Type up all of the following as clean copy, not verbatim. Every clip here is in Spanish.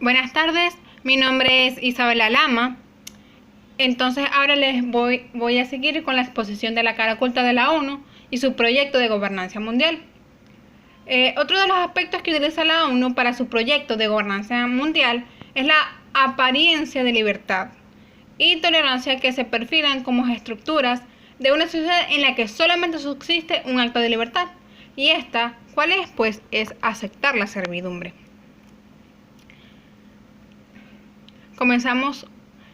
Buenas tardes, mi nombre es Isabela Lama. Entonces ahora voy a seguir con la exposición de la cara oculta de la ONU y su proyecto de gobernanza mundial. Otro de los aspectos que utiliza la ONU para su proyecto de gobernanza mundial es la apariencia de libertad y tolerancia que se perfilan como estructuras de una sociedad en la que solamente subsiste un acto de libertad. Y esta, ¿cuál es? Pues es aceptar la servidumbre. Comenzamos,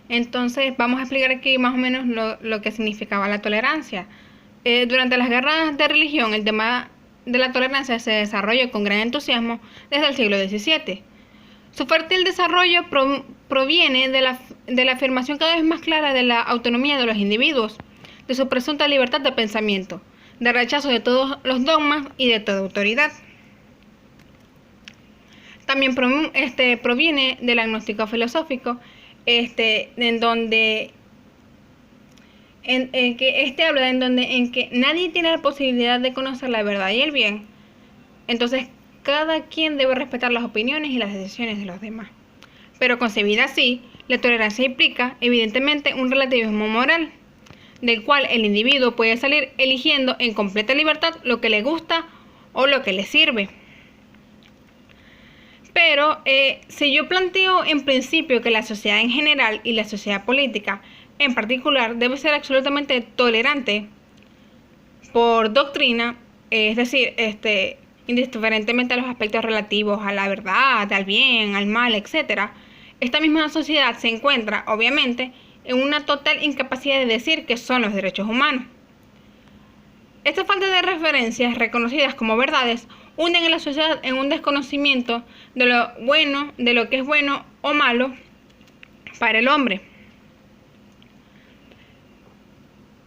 entonces vamos a explicar aquí más o menos lo que significaba la tolerancia. Durante las guerras de religión, el tema de la tolerancia se desarrolló con gran entusiasmo desde el siglo XVII. Su fértil desarrollo proviene de la afirmación cada vez más clara de la autonomía de los individuos, de su presunta libertad de pensamiento, de rechazo de todos los dogmas y de toda autoridad. También proviene del agnóstico filosófico, en que habla en que nadie tiene la posibilidad de conocer la verdad y el bien. Entonces, cada quien debe respetar las opiniones y las decisiones de los demás. Pero concebida así, la tolerancia implica, evidentemente, un relativismo moral, del cual el individuo puede salir eligiendo en completa libertad lo que le gusta o lo que le sirve. Pero si yo planteo en principio que la sociedad en general y la sociedad política en particular debe ser absolutamente tolerante por doctrina, es decir, indiferentemente a los aspectos relativos a la verdad, al bien, al mal, etc., esta misma sociedad se encuentra, obviamente, en una total incapacidad de decir qué son los derechos humanos. Esta falta de referencias reconocidas como verdades hunden a la sociedad en un desconocimiento de lo bueno, de lo que es bueno o malo para el hombre.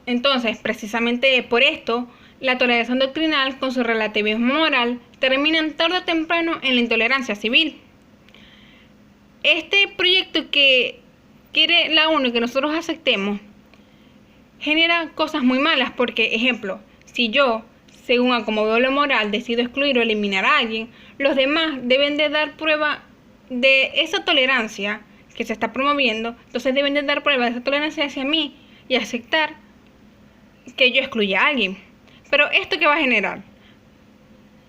Entonces, precisamente por esto, la tolerancia doctrinal con su relativismo moral terminan tarde o temprano en la intolerancia civil. Este proyecto que quiere la ONU que nosotros aceptemos genera cosas muy malas porque, ejemplo, si yo, según a como veo lo moral, decido excluir o eliminar a alguien, los demás deben de dar prueba de esa tolerancia que se está promoviendo, entonces deben de dar prueba de esa tolerancia hacia mí y aceptar que yo excluya a alguien. Pero ¿esto qué va a generar?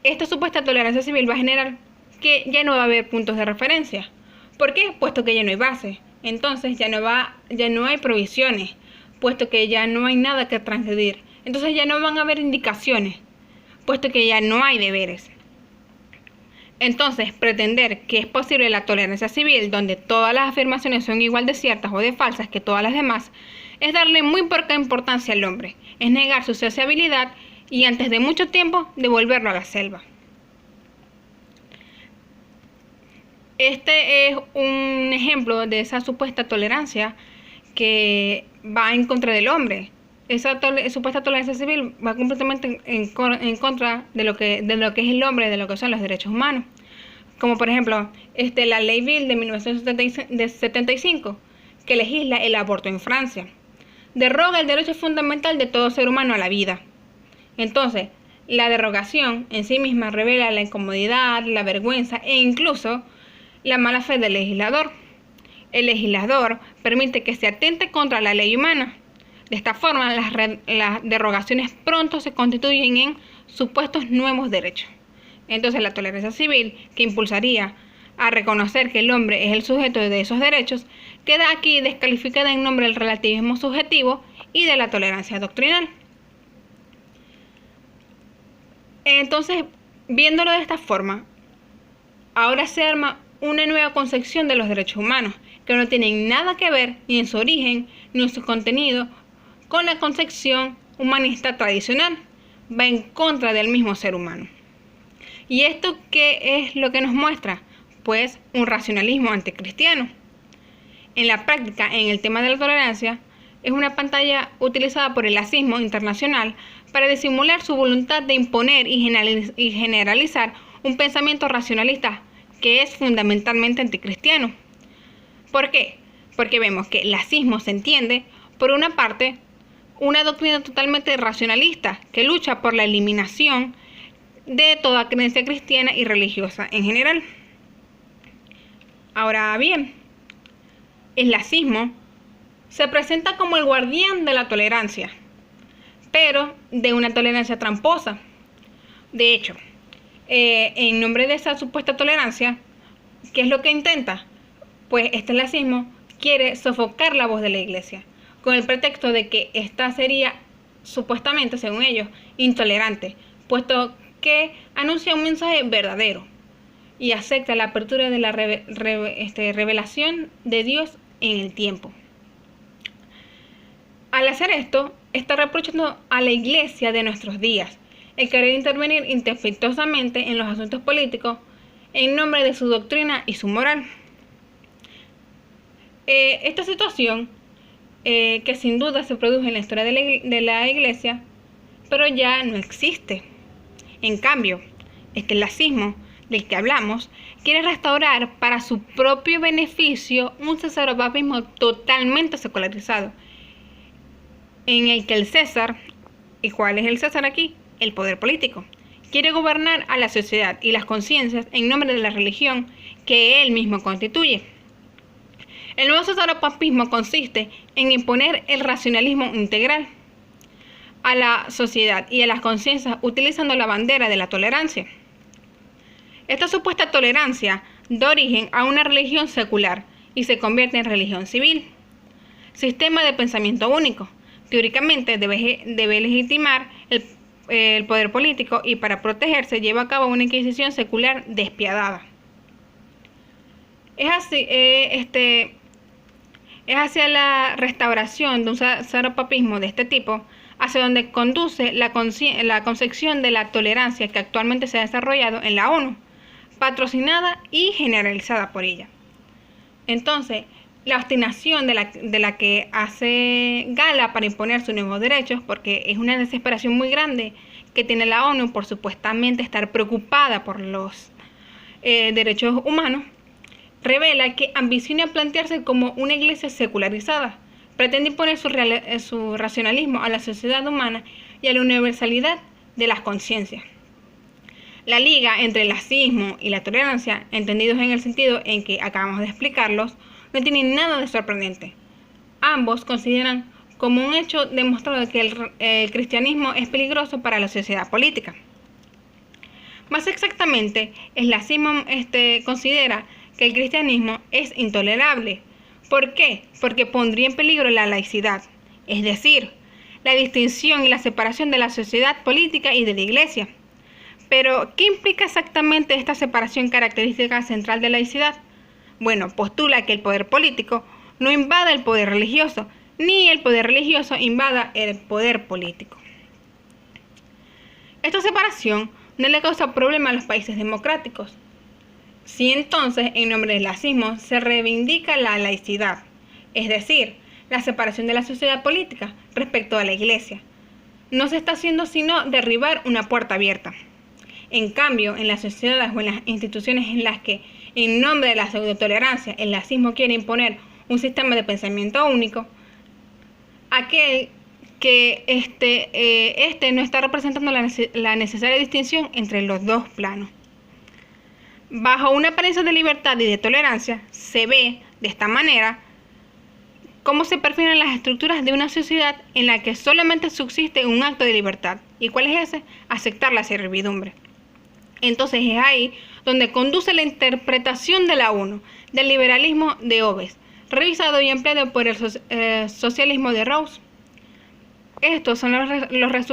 Esta supuesta tolerancia civil va a generar que ya no va a haber puntos de referencia. ¿Por qué? Puesto que ya no hay base. Entonces ya no hay provisiones, puesto que ya no hay nada que transgredir. Entonces ya no van a haber indicaciones, puesto que ya no hay deberes. Entonces, pretender que es posible la tolerancia civil, donde todas las afirmaciones son igual de ciertas o de falsas que todas las demás, es darle muy poca importancia al hombre, es negar su sociabilidad y antes de mucho tiempo devolverlo a la selva. Este es un ejemplo de esa supuesta tolerancia que va en contra del hombre. Esa supuesta tolerancia civil va completamente en contra de lo que es el hombre, de lo que son los derechos humanos. Como por ejemplo, la Ley Bill de 1975, que legisla el aborto en Francia. Deroga el derecho fundamental de todo ser humano a la vida. Entonces, la derogación en sí misma revela la incomodidad, la vergüenza e incluso la mala fe del legislador. El legislador permite que se atente contra la ley humana. De esta forma, las derogaciones pronto se constituyen en supuestos nuevos derechos. Entonces, la tolerancia civil, que impulsaría a reconocer que el hombre es el sujeto de esos derechos, queda aquí descalificada en nombre del relativismo subjetivo y de la tolerancia doctrinal. Entonces, viéndolo de esta forma, ahora se arma una nueva concepción de los derechos humanos, que no tienen nada que ver ni en su origen ni en su contenido con la concepción humanista tradicional. Va en contra del mismo ser humano. ¿Y esto qué es lo que nos muestra? Pues un racionalismo anticristiano. En la práctica, en el tema de la tolerancia, es una pantalla utilizada por el nazismo internacional para disimular su voluntad de imponer y generalizar un pensamiento racionalista que es fundamentalmente anticristiano. ¿Por qué? Porque vemos que el nazismo se entiende, por una parte, una doctrina totalmente racionalista que lucha por la eliminación de toda creencia cristiana y religiosa en general. Ahora bien, el lacismo se presenta como el guardián de la tolerancia, pero de una tolerancia tramposa. De hecho, en nombre de esa supuesta tolerancia, ¿qué es lo que intenta? Pues este lacismo quiere sofocar la voz de la Iglesia, con el pretexto de que ésta sería, supuestamente, según ellos, intolerante, puesto que anuncia un mensaje verdadero y acepta la apertura de la revelación de Dios en el tiempo. Al hacer esto, está reprochando a la Iglesia de nuestros días el querer intervenir intempestivamente en los asuntos políticos en nombre de su doctrina y su moral. Esta situación, que sin duda se produjo en la historia de la Iglesia, pero ya no existe. En cambio, este lacismo del que hablamos quiere restaurar para su propio beneficio un cesaropapismo totalmente secularizado, en el que el César, ¿y cuál es el César aquí? El poder político, quiere gobernar a la sociedad y las conciencias en nombre de la religión que él mismo constituye. El nuevo cesaropapismo consiste en imponer el racionalismo integral a la sociedad y a las conciencias utilizando la bandera de la tolerancia. Esta supuesta tolerancia da origen a una religión secular y se convierte en religión civil. Sistema de pensamiento único. Teóricamente debe legitimar el poder político y para protegerse lleva a cabo una inquisición secular despiadada. Es hacia la restauración de un cesaropapismo de este tipo hacia donde conduce la concepción de la tolerancia que actualmente se ha desarrollado en la ONU, patrocinada y generalizada por ella. Entonces, la obstinación de la que hace gala para imponer sus nuevos derechos, porque es una desesperación muy grande que tiene la ONU por supuestamente estar preocupada por los derechos humanos, revela que ambiciona plantearse como una iglesia secularizada. Pretende imponer su racionalismo a la sociedad humana y a la universalidad de las conciencias. La liga entre el lacismo y la tolerancia, entendidos en el sentido en que acabamos de explicarlos, no tienen nada de sorprendente. Ambos consideran como un hecho demostrado que el cristianismo es peligroso para la sociedad política. Más exactamente, el lacismo considera que el cristianismo es intolerable. ¿Por qué? Porque pondría en peligro la laicidad, es decir, la distinción y la separación de la sociedad política y de la Iglesia. Pero, ¿qué implica exactamente esta separación característica central de la laicidad? Bueno, postula que el poder político no invada el poder religioso, ni el poder religioso invada el poder político. Esta separación no le causa problema a los países democráticos. Si entonces, en nombre del lacismo, se reivindica la laicidad, es decir, la separación de la sociedad política respecto a la Iglesia, no se está haciendo sino derribar una puerta abierta. En cambio, en las sociedades o en las instituciones en las que, en nombre de la pseudotolerancia, el lacismo quiere imponer un sistema de pensamiento único, aquel que no está representando la necesaria distinción entre los dos planos. Bajo una apariencia de libertad y de tolerancia, se ve, de esta manera, cómo se perfilan las estructuras de una sociedad en la que solamente subsiste un acto de libertad. ¿Y cuál es ese? Aceptar la servidumbre. Entonces es ahí donde conduce la interpretación de la ONU, del liberalismo de Hobbes, revisado y empleado por el socialismo de Rawls. Estos son los resultados